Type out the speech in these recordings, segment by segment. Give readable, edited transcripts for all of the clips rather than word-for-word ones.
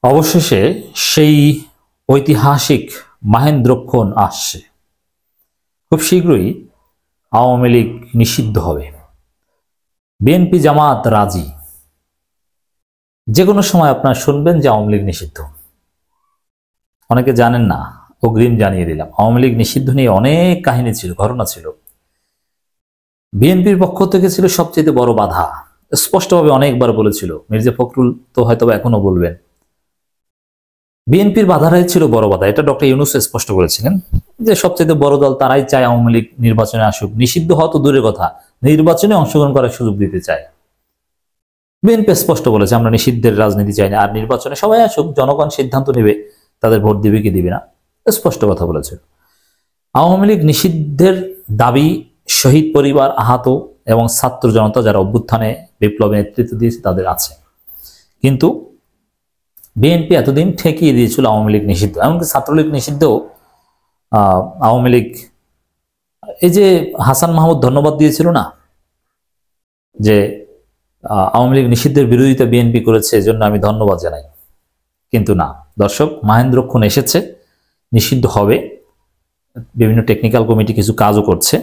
অবশেষে সেই ঐতিহাসিক মাহেন্দ্রক্ষণ আসছে। খুব শীঘ্রই আওয়ামী লীগ নিষিদ্ধ হবে। বিএনপি জামাত রাজি। যে কোনো সময় আপনারা শুনবেন যে আওয়ামী লীগ নিষিদ্ধ। অনেকে জানেন না, অগ্রিম জানিয়ে দিলাম। আওয়ামী লীগ নিষিদ্ধ নিয়ে অনেক কাহিনী ছিল, ঘটনা ছিল। বিএনপির পক্ষ থেকে ছিল সবচেয়ে বড় বাধা, স্পষ্টভাবে অনেকবার বলেছিল। মির্জা ফখরুল তো হয়তো এখনো বলবেন, বিএনপির বাধাটাই ছিল বড় বাধা। এটা ডক্টর ইউনূস স্পষ্ট করেছিলেন যে সবচেয়ে বড় দল তারাই চায় আওয়ামী লীগ নির্বাচনে আসুক। নিষিদ্ধ হওয়া তো দূরের কথা, নির্বাচনে অংশগ্রহণ করার সুযোগ দিতে চায়। বিএনপি স্পষ্ট বলেছে আমরা নিষিদ্ধের রাজনীতি চাই না, আর নির্বাচনে সবাই আসুক, জনগণ সিদ্ধান্ত নেবে তাদের ভোট দিবে কি দিবে না, স্পষ্ট কথা বলেছে। আওয়ামী লীগ নিষিদ্ধের দাবি শহীদ পরিবার, আহত এবং ছাত্র জনতা যারা অভ্যুত্থানে বিপ্লবে নেতৃত্ব দিয়েছে তাদের আছে। কিন্তু বিএনপি এতদিন ঠেকিয়ে দিয়েছিল আওয়ামী লীগ নিষিদ্ধ, এমনকি ছাত্রলীগ নিষিদ্ধও আওয়ামী লীগ, এই যে হাসান মাহমুদ ধন্যবাদ দিয়েছিল না যে আওয়ামী লীগ নিষিদ্ধের বিরোধিতা বিএনপি করেছে, এজন্য আমি ধন্যবাদ জানাই। কিন্তু না দর্শক, মাহেন্দ্রক্ষণ এসেছে, নিষিদ্ধ হবে। বিভিন্ন টেকনিক্যাল কমিটি কিছু কাজও করছে।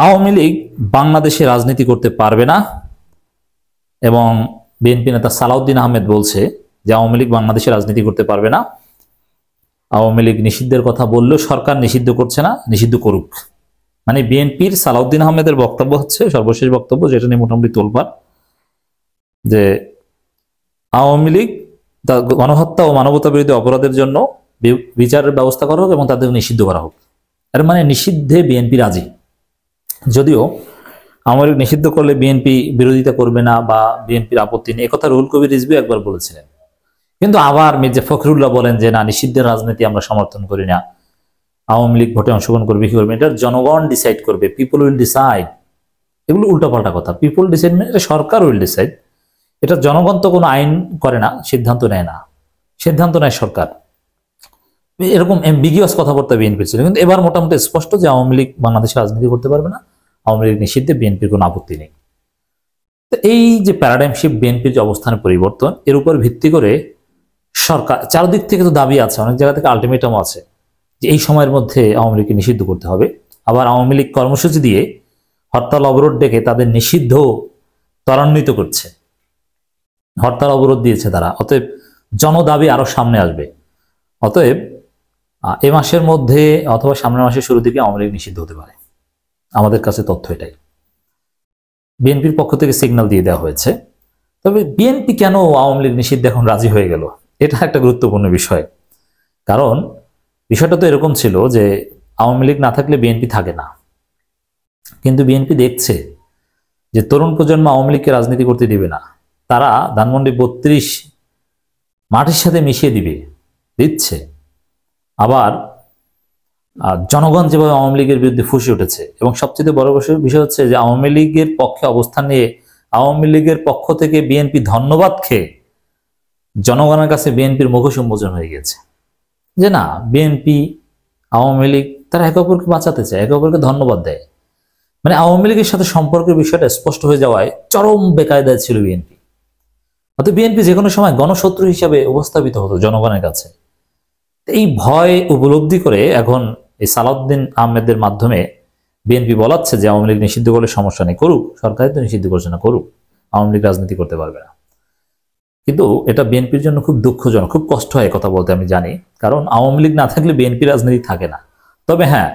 আওয়ামী লীগ বাংলাদেশে রাজনীতি করতে পারবে না, এবং বিএনপি নেতা সালাউদ্দিন আহমেদ বলছে যে আওয়ামী লীগ বাংলাদেশে রাজনীতি করতে পারবে না। আওয়ামী লীগ নিষিদ্ধের কথা বললেও সরকার নিষিদ্ধ করছে না, নিষিদ্ধ করুক। মানে বিএনপির সালাউদ্দিন আহমেদের বক্তব্য হচ্ছে, সর্বশেষ বক্তব্য যেটা নিয়ে মোটামুটি তোলপাড়, যে আওয়ামী লীগ গণহত্যা ও মানবতা বিরোধী অপরাধের জন্য বিচারের ব্যবস্থা করা হোক এবং তাদের নিষিদ্ধ করা হোক। এর মানে নিষিদ্ধে বিএনপি রাজি। যদিও আওয়ামী লীগ নিষিদ্ধ করলে বিএনপি বিরোধিতা করবে না বা বিএনপির আপত্তি নেই, একথা রুহুল কবির রিজভী একবার বলেছিলেন। কিন্তু আবার মির্জা ফখরুল্লাহ বলেন যে না, নিষিদ্ধের রাজনীতি আমরা সমর্থন করি না, আওয়ামী লীগ ভোটে অংশগ্রহণ করবে কি করবে এটা জনগণ ডিসাইড করবে, পিপল উইল ডিসাইড। এগুলো উল্টাপাল্টা কথা। পিপল ডিসাইড মানে এটা সরকার উইল ডিসাইড। এটা জনগণ তো কোনো আইন করে না, সিদ্ধান্ত নেয় না, সিদ্ধান্ত নেয় সরকার। এরকম অ্যাম্বিগিয়াস কথাবার্তা বিএনপির ছিল। কিন্তু এবার মোটামুটি স্পষ্ট যে আওয়ামী লীগ বাংলাদেশে রাজনীতি করতে পারবে না, আওয়ামী লীগ নিষিদ্ধে বিএনপির কোনো আপত্তি নেই। তো এই যে প্যারাডাইম শিফট, বিএনপির যে অবস্থানের পরিবর্তন, এর উপর ভিত্তি করে সরকার চারদিক থেকে তো দাবি আছে, অনেক জায়গা থেকে আলটিমেটাম আছে যে এই সময়ের মধ্যে আওয়ামী লীগকে নিষিদ্ধ করতে হবে। আবার আওয়ামী লীগ কর্মসূচি দিয়ে হরতাল অবরোধ ডেকে তাদের নিষিদ্ধ ত্বরান্বিত করছে। হরতাল অবরোধ দিয়েছে তারা, অতএব জনদাবি আরো সামনে আসবে। অতএব এ মাসের মধ্যে অথবা সামনের মাসের শুরুর দিকে আওয়ামী লীগ নিষিদ্ধ হতে পারে। আমাদের কাছে তথ্য এটাই, বিএনপির পক্ষ থেকে সিগন্যাল দিয়ে দেওয়া হয়েছে। তবে বিএনপি কেন আওয়ামী লীগ নিষিদ্ধ এখন রাজি হয়ে গেল, এটা একটা গুরুত্বপূর্ণ বিষয়। কারণ বিষয়টা তো এরকম ছিল যে আওয়ামী লীগ না থাকলে বিএনপি থাকে না। কিন্তু বিএনপি দেখছে যে তরুণ প্রজন্ম আওয়ামী লীগকে রাজনীতি করতে দিবে না, তারা ধানমন্ডি 32 মাটির সাথে মিশিয়ে দিচ্ছে। আবার জনগণ যেভাবে আওয়ামী লীগের বিরুদ্ধে ফুঁসে উঠেছে, এবং সবচেয়ে বড় বিষয় হচ্ছে যে আওয়ামী লীগের পক্ষে অবস্থান নিয়ে আওয়ামী লীগের পক্ষ থেকে বিএনপি ধন্যবাদ খেয়ে জনগণের কাছে বিএনপির মুখোশ উন্মোচন হয়ে গেছে যে না, বিএনপি আওয়ামী লীগ তারা একে অপরকে বাঁচাতে চায়, একে অপরকে ধন্যবাদ দেয়। মানে আওয়ামী লীগের সাথে সম্পর্কের বিষয়টা স্পষ্ট হয়ে যাওয়ায় চরম বেকায়দায় ছিল বিএনপি। অর্থাৎ বিএনপি যে কোনো সময় গণশত্রু হিসাবে উপস্থাপিত হতো জনগণের কাছে। এই ভয় উপলব্ধি করে এখন এই সালাউদ্দিন আহমেদের মাধ্যমে বিএনপি বলাচ্ছে যে আওয়ামী লীগ নিষিদ্ধ করলে সমস্যা নেই, করুক, সরকার তো নিষিদ্ধ করছে না, করুক, আওয়ামী লীগ রাজনীতি করতে পারবে না। কিন্তু এটা বিএনপির জন্য খুব দুঃখজনক, খুব কষ্ট হয় কথা বলতে, আমি জানি। কারণ আওয়ামী লীগ না থাকলে বিএনপি রাজনীতি থাকে না। তবে হ্যাঁ,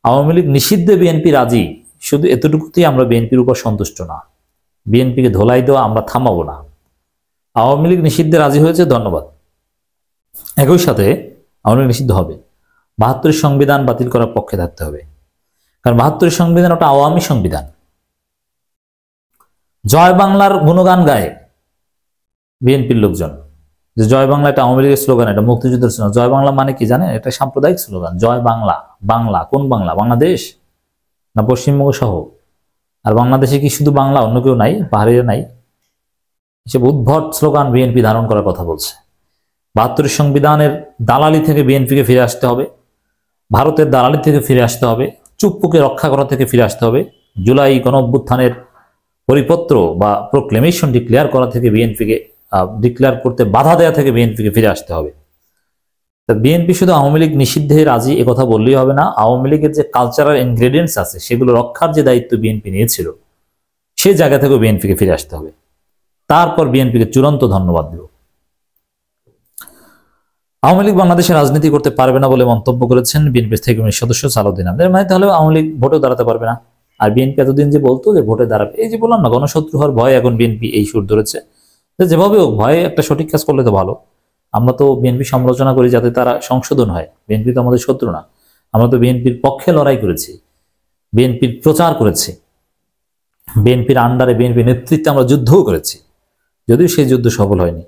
আওয়ামী লীগ নিষিদ্ধে বিএনপি রাজি, শুধু এতটুকুতেই আমরা বিএনপির উপর সন্তুষ্ট না। বিএনপিকে ধোলাই দেওয়া আমরা থামাবো না। আওয়ামী লীগ নিষিদ্ধে রাজি হয়েছে, ধন্যবাদ। একই সাথে আওয়ামী লীগ নিষিদ্ধ হবে, 72 সংবিধান বাতিল করার পক্ষে থাকতে হবে। কারণ 72 সংবিধান ওটা আওয়ামী সংবিধান। জয় বাংলার গুণগান গায় বিএনপির লোকজন, যে জয় বাংলা এটা আওয়ামী লীগের স্লোগান, এটা মুক্তিযুদ্ধের স্লোগান। জয় বাংলা মানে কি জানেন? এটা সাম্প্রদায়িক স্লোগান। জয় বাংলা, বাংলা কোন বাংলা? বাংলাদেশ না পশ্চিমবঙ্গ সহ? আর বাংলাদেশে কি শুধু বাংলা, অন্য কেউ নাই? পাহাড়িরা নাই? এসব উদ্ভট স্লোগান বিএনপি ধারণ করার কথা বলছে। 72 সংবিধানের দালালি থেকে বিএনপিকে ফিরে আসতে হবে, ভারতের দালালি থেকে ফিরে আসতে হবে, চুপ্পুকে রক্ষা করা থেকে ফিরে আসতে হবে, জুলাই গণ অভ্যুত্থানের পরিপত্র বা প্রোক্লেমেশন ডিক্লেয়ার করা থেকে বিএনপিকে ডিক্লেয়ার করতে বাধা দেওয়া থেকে বিএনপিকে ফিরে আসতে হবে। বিএনপি শুধু আওয়ামী লীগ নিষিদ্ধে রাজি একথা বললেই হবে না, আওয়ামী লীগের যে কালচারাল ইনগ্রেডিয়েন্টস আছে সেগুলো রক্ষার যে দায়িত্ব বিএনপি নিয়েছিল সেই জায়গা থেকেও বিএনপিকে ফিরে আসতে হবে। তারপর বিএনপিকে চূড়ান্ত ধন্যবাদ দেব। আওয়ামী লীগ বাংলাদেশে রাজনীতি করতে পারবে না বলে মন্তব্য করেছেন বিএনপি থেকে সদস্য সালাউদ্দিন আহমেদ। মানে তাহলে আওয়ামী লীগ ভোটেও দাঁড়াতে পারবে না। আর বিএনপি এতদিন যে বলতো যে ভোটে দাঁড়াবে, এই যে বললাম না গণশত্রু হওয়ার ভয়, এখন বিএনপি এই সুর ধরেছে যেভাবে হোক ভয়ে একটা সঠিক কাজ করলে তো ভালো। আমরা তো বিএনপি সমালোচনা করি যাতে তারা সংশোধন হয়, বিএনপি তো আমাদের শত্রু না। আমরা তো বিএনপির পক্ষে লড়াই করেছি, বিএনপির প্রচার করেছি, বিএনপির আন্ডারে বিএনপি নেতৃত্বে আমরা যুদ্ধও করেছি, যদিও সেই যুদ্ধ সফল হয়নি।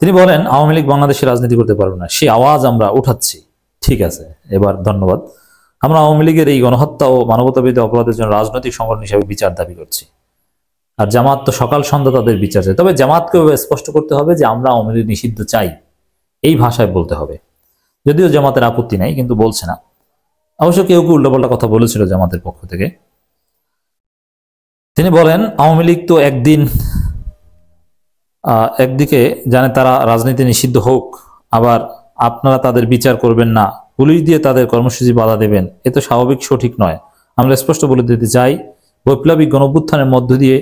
তিনি বলেন আওয়ামী লীগ বাংলাদেশে রাজনীতি করতে পারবে না, সেই আওয়াজ আমরা উঠাচ্ছি। ঠিক আছে, এবার ধন্যবাদ। আমরা আওয়ামী লীগের এই গণহত্যা ও মানবতাবিরোধী অপরাধের জন্য রাজনৈতিক সংগঠন হিসেবে বিচার দাবি করছি। আর জামাত তো সকাল সন্ধ্যা তাদের বিচার চাই, তবে জামাতকে স্পষ্ট করতে হবে যে আমরা আওয়ামী লীগ নিষিদ্ধ চাই, এই ভাষায় বলতে হবে। যদিও জামাতের আপত্তি নাই, কিন্তু বলছে না। অবশ্য কেউ কেউ উল্টোপাল্টা কথা বলেছিল জামাতের পক্ষ থেকে। তিনি বলেন আওয়ামী লীগ তো একদিকে জানে তারা রাজনীতি নিষিদ্ধ হোক, আবার আপনারা তাদের বিচার করবেন না, পুলিশ দিয়ে তাদের কর্মসূচি বাধা দেবেন, এ তো স্বাভাবিক, সঠিক নয়। আমরা স্পষ্ট বলে দিতে চাই, বৈপ্লবিক গণঅভ্যুত্থানের মধ্য দিয়ে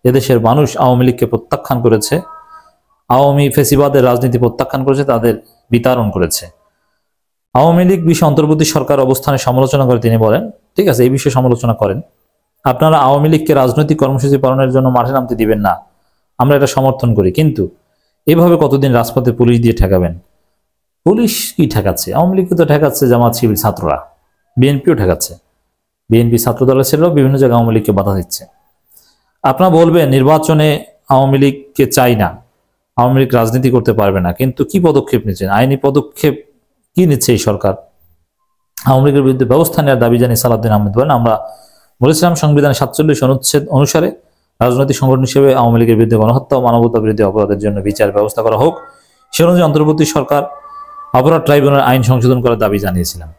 এদেশের মানুষ আওয়ামী লীগকে প্রত্যাখ্যান করেছে, আওয়ামী ফেসিবাদের রাজনীতি প্রত্যাখ্যান করেছে, তাদের বিতাড়ন করেছে। আওয়ামী লীগ বিষয়ে অন্তর্বর্তী সরকার অবস্থানের সমালোচনা করে তিনি বলেন, ঠিক আছে এই বিষয়ে সমালোচনা করেন, আপনারা আওয়ামী লীগকে রাজনৈতিক কর্মসূচি পালনের জন্য মাঠে নামতে দিবেন না, আমরা এটা সমর্থন করি, কিন্তু এভাবে কতদিন রাজপথে পুলিশ দিয়ে ঠেকাবেন? পুলিশ কি ঠেকাচ্ছে? আওয়ামী লীগকে তো ঠেকাচ্ছে জামাত শিবির ছাত্ররা, বিএনপিও ঠেকাচ্ছে, বিএনপি ছাত্র দলের ছেলেরাও বিভিন্ন জায়গায় আওয়ামী লীগকে বাধা দিচ্ছে। আপনারা বলবেন নির্বাচনে আওয়ামী লীগকে চাই না, আওয়ামী লীগ রাজনীতি করতে পারবে না, কিন্তু কি পদক্ষেপ নিচ্ছেন? আইনি পদক্ষেপ কি নিচ্ছে এই সরকার? আওয়ামী লীগের বিরুদ্ধে ব্যবস্থা নেওয়ার দাবি জানিয়ে সালাউদ্দিন আহমেদ বলেন, আমরা বলেছিলাম সংবিধানের 47 অনুচ্ছেদ অনুসারে রাজনৈতিক সংগঠন হিসেবে আওয়ামী লীগের বিরুদ্ধে গণহত্যা ও মানবতা বিরোধী অপরাধের জন্য বিচার ব্যবস্থা করা হোক। সে অনুযায়ী অন্তর্বর্তী সরকার অপরাধ ট্রাইব্যুনাল আইন সংশোধন করার দাবি জানিয়েছিলাম।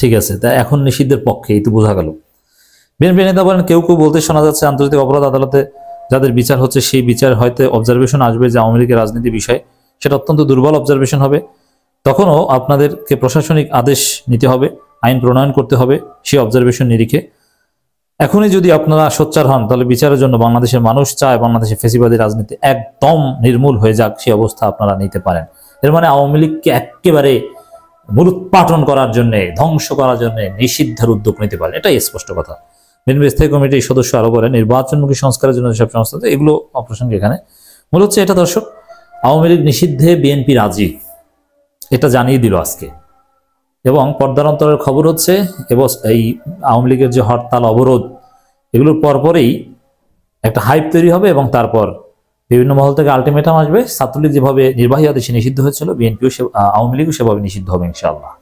ঠিক আছে, তা এখন নিষিদ্ধের পক্ষে, এই তো বোঝা গেল। বিএনপি নেতা বলেন কেউ কেউ বলতে শোনা যাচ্ছে আন্তর্জাতিক অপরাধ আদালতে যাদের বিচার হচ্ছে সেই বিচার হয়তো অবজারভেশন আসবে যে আওয়ামী লীগের রাজনীতি বিষয়, সেটা অত্যন্ত দুর্বল অবজারভেশন হবে। তখনও আপনাদেরকে প্রশাসনিক আদেশ নিতে হবে, আইন প্রণয়ন করতে হবে সেই অবজারভেশন নিরিখে। এখনই যদি আপনারা সোচ্চার হন তাহলে বিচারের জন্য বাংলাদেশের মানুষ চায় বাংলাদেশের ফেসিবাদী রাজনীতি একদম নির্মূল হয়ে যাক, সেই অবস্থা আপনারা নিতে পারেন। এর মানে আওয়ামী লীগকে একেবারে মূলোৎপাটন করার জন্য, ধ্বংস করার জন্য নিষিদ্ধের উদ্যোগ নিতে পারেন, এটাই স্পষ্ট কথা। বিএনপি স্থায়ী কমিটির সদস্য আরো বলেন নির্বাচনমুখী সংস্কারের জন্য যেসব সংস্থা, এগুলো অপ্রাসঙ্গিক এখানে। মূল হচ্ছে এটা দর্শক, আওয়ামী লীগ নিষিদ্ধে বিএনপি রাজি, এটা জানিয়ে দিল আজকে। এবং পর্দার অন্তরের খবর হচ্ছে এবং এই আওয়ামী লীগের যে হরতাল অবরোধ এগুলোর পরপরেই একটা হাইপ তৈরি হবে এবং তারপর বিভিন্ন মহল থেকে আলটিমেটাম আসবে। ছাত্রলীগ যেভাবে নির্বাহী আদেশে নিষিদ্ধ হয়েছিল, বিএনপিও আওয়ামী লীগও সেভাবে নিষিদ্ধ হবে ইনশাআল্লাহ।